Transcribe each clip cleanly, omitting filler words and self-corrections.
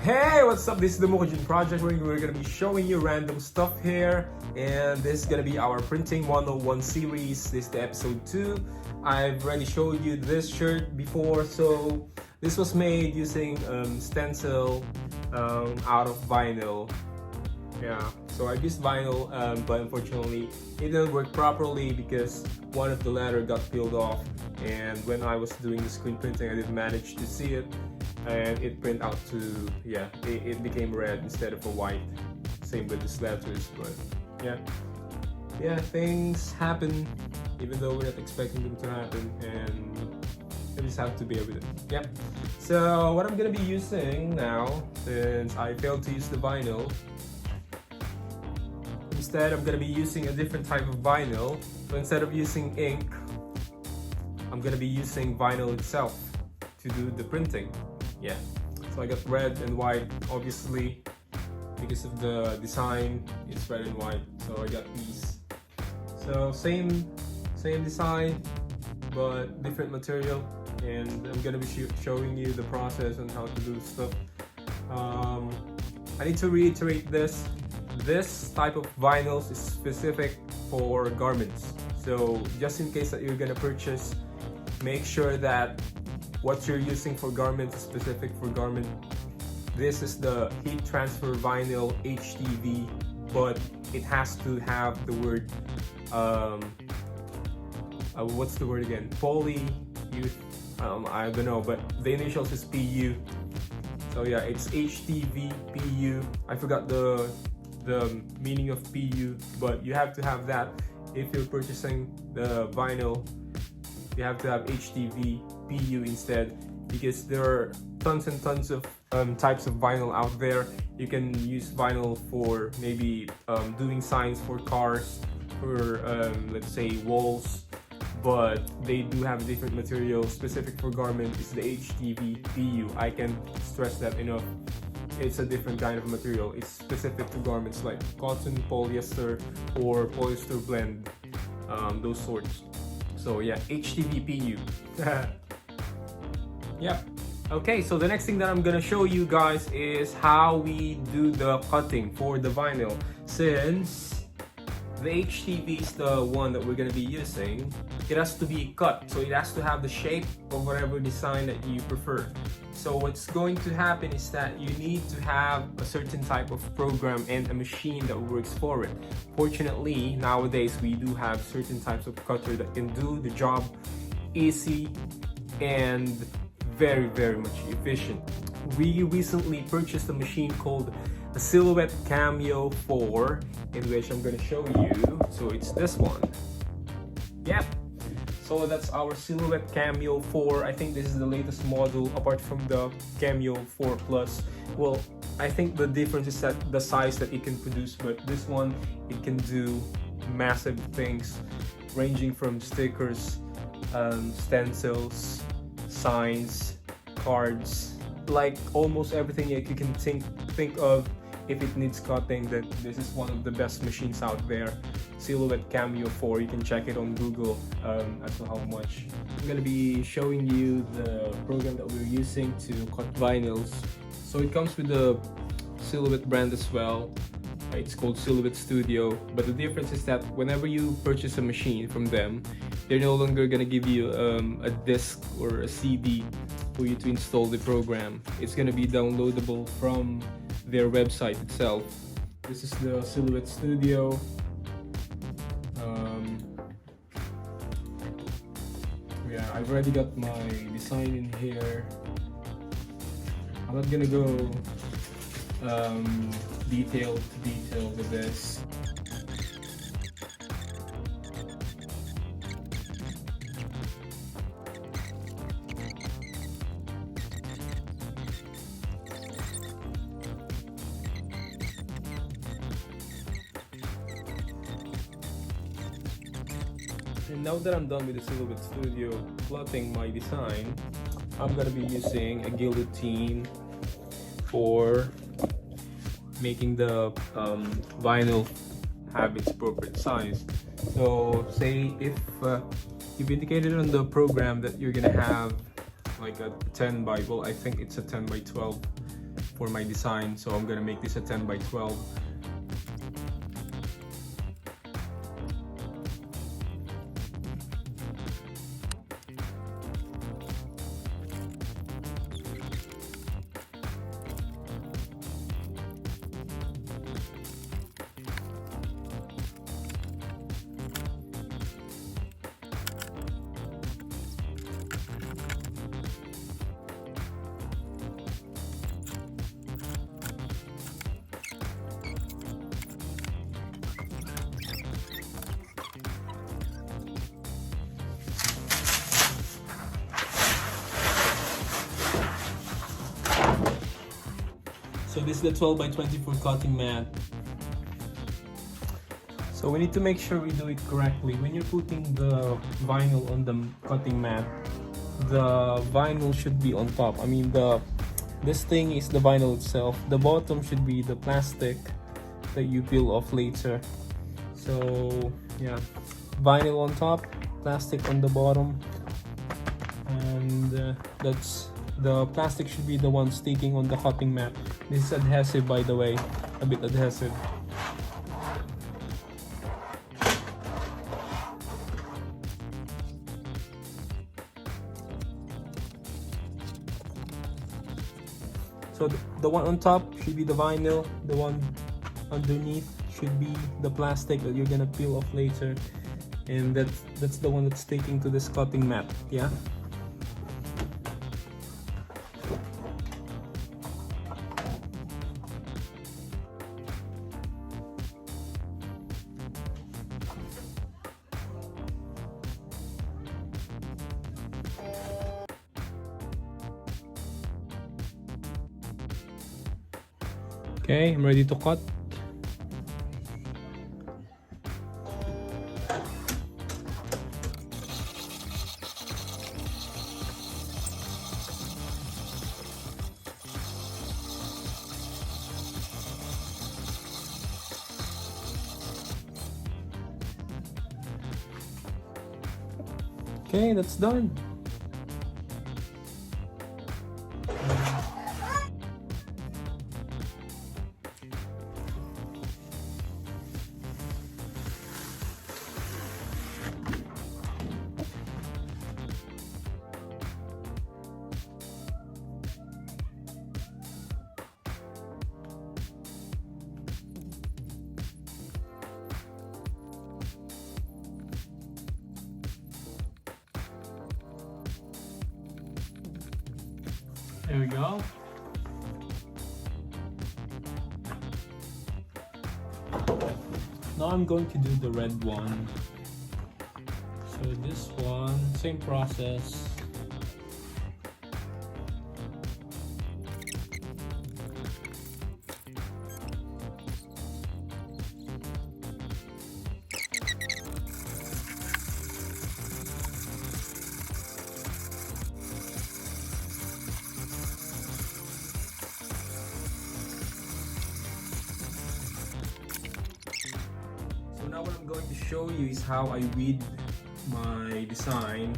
Hey, what's up? This is the Mukojin Project where we're gonna be showing you random stuff here, and this is gonna be our Printing 101 series. This is the episode 2. I've already showed you this shirt before, so this was made using stencil out of vinyl. Yeah, so I used vinyl, but unfortunately it didn't work properly because one of the letter got peeled off, and when I was doing the screen printing I didn't manage to see it, and it print out to, it became red instead of a white. Same with the letters, but yeah, things happen even though we're not expecting them to happen, and we just have to bear with it. Yep. So what I'm gonna be using now, since I failed to use the vinyl, instead I'm gonna be using a different type of vinyl. So instead of using ink, I'm gonna be using vinyl itself to do the printing. Yeah, so I got red and white, obviously because of the design it's red and white, so I got these. So same design but different material, and I'm gonna be showing you the process and how to do stuff. I need to reiterate this type of vinyls is specific for garments, so just in case that you're gonna purchase, make sure that what you're using for garments is specific for garment. This is the heat transfer vinyl HTV, but it has to have the word what's the word again? Poly youth. I don't know, but the initials is PU. So yeah, it's HTV PU. I forgot the meaning of PU, but you have to have that if you're purchasing the vinyl. You have to have HTV PU instead, because there are tons and tons of types of vinyl out there. You can use vinyl for maybe doing signs for cars, or let's say walls, but they do have different materials. Specific for garment is the HTV PU. I can stress that enough. It's a different kind of material. It's specific to garments like cotton, polyester, or polyester blend, those sorts. So yeah, HTV PU. Yeah. Okay, so the next thing that I'm gonna show you guys is how we do the cutting for the vinyl. Since the HTV is the one that we're gonna be using, it has to be cut, so it has to have the shape of whatever design that you prefer. So what's going to happen is that you need to have a certain type of program and a machine that works for it. Fortunately, nowadays we do have certain types of cutter that can do the job easy and very much efficient. We recently purchased a machine called a Silhouette Cameo 4, in which I'm going to show you. So it's this one. Yep. So that's our Silhouette Cameo 4. I think this is the latest model apart from the Cameo 4 Plus. Well, I think the difference is that the size that it can produce, but this one, it can do massive things ranging from stickers, stencils, signs, cards, like almost everything that you can think of. If it needs cutting, then this is one of the best machines out there. Silhouette Cameo 4, you can check it on Google as to how much. I'm gonna be showing you the program that we're using to cut vinyls. So it comes with the Silhouette brand as well. It's called Silhouette Studio, but the difference is that whenever you purchase a machine from them, they're no longer gonna give you a disc or a CD for you to install the program. It's gonna be downloadable from their website itself. This is the Silhouette Studio. Yeah, I've already got my design in here. I'm not gonna go detail to detail with this. And now that I'm done with the Silhouette Studio plotting my design, I'm gonna be using a guillotine for making the vinyl have its appropriate size. So say if you've indicated on the program that you're gonna have like a 10 by, well, I think it's a 10 by 12 for my design, so I'm gonna make this a 10 by 12. So this is the 12 by 24 cutting mat. So we need to make sure we do it correctly. When you're putting the vinyl on the cutting mat, the vinyl should be on top. I mean, this thing is the vinyl itself. The bottom should be the plastic that you peel off later. So yeah, vinyl on top, plastic on the bottom, and the plastic should be the one sticking on the cutting mat. This is adhesive, by the way, a bit adhesive. So the one on top should be the vinyl, the one underneath should be the plastic that you're gonna peel off later, and that's the one that's sticking to this cutting mat. Yeah. Okay, I'm ready to cut. Okay, that's done. There we go. Now I'm going to do the red one. So this one, same process. Now what I'm going to show you is how I weed my design.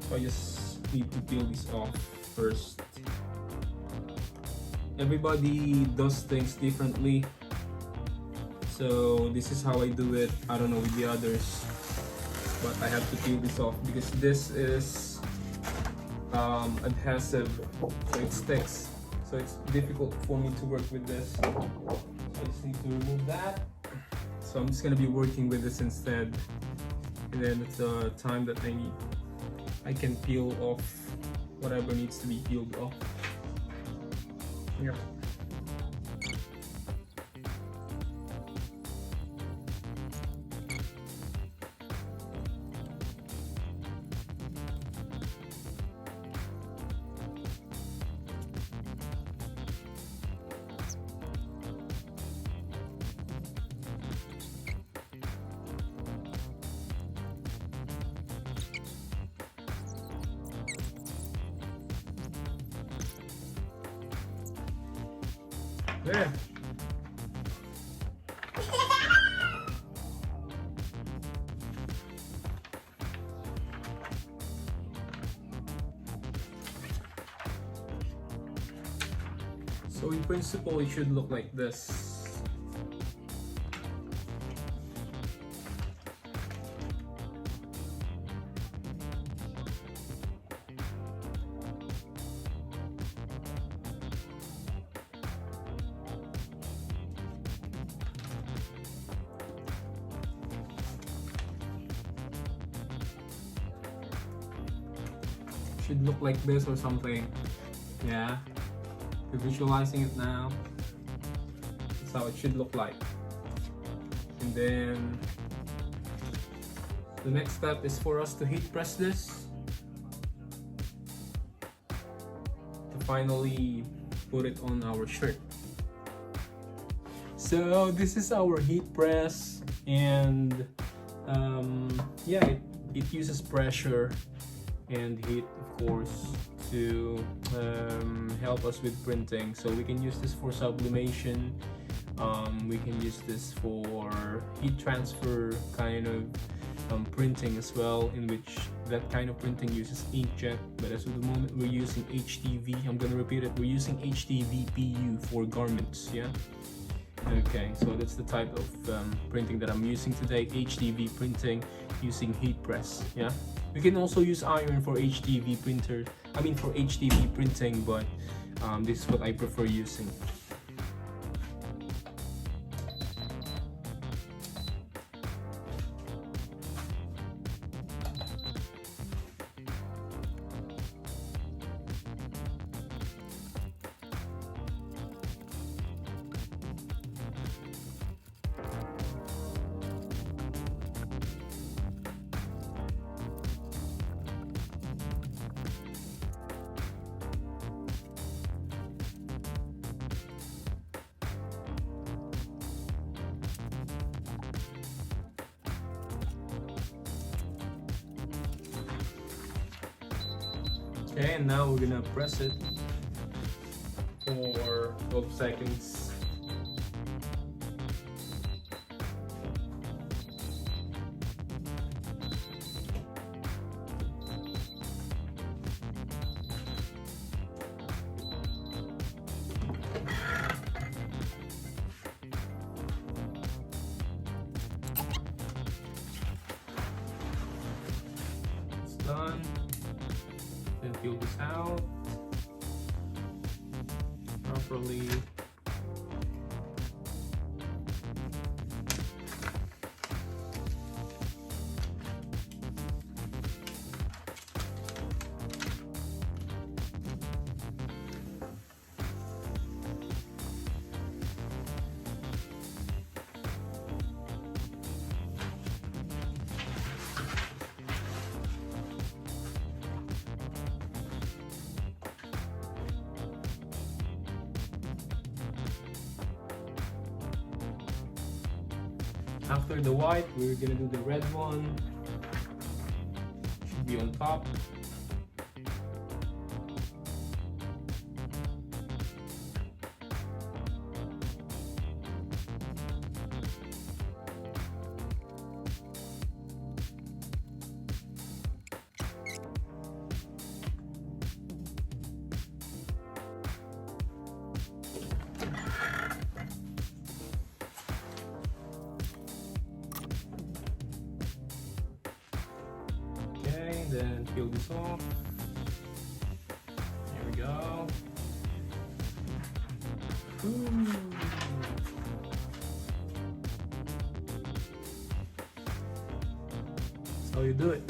So I just need to peel this off first. Everybody does things differently, so this is how I do it. I don't know with the others, but I have to peel this off because this is adhesive, so it sticks, so it's difficult for me to work with this. So I just need to remove that. So I'm just gonna be working with this instead, and then at the time that I need, I can peel off whatever needs to be peeled off. Here. There. So we in principle, it should look like this. Should look like this or something. Yeah, you're visualizing it now. That's how it should look like. And then the next step is for us to heat press this to finally put it on our shirt. So this is our heat press, and yeah, it uses pressure and heat, of course, to help us with printing. So we can use this for sublimation, we can use this for heat transfer kind of printing as well, in which that kind of printing uses inkjet, but as of the moment we're using HTV. I'm gonna repeat it, we're using HTV PU for garments. Yeah, okay, so that's the type of printing that I'm using today, HTV printing using heat press. Yeah, we can also use iron for HTV printer, for HTV printing, but this is what I prefer using. Okay, and now we're gonna press it for 12 seconds. It's done. Then peel this out properly. After the white, we're gonna do the red one. Should be on top. Then peel this off. There we go. Ooh. That's how you do it.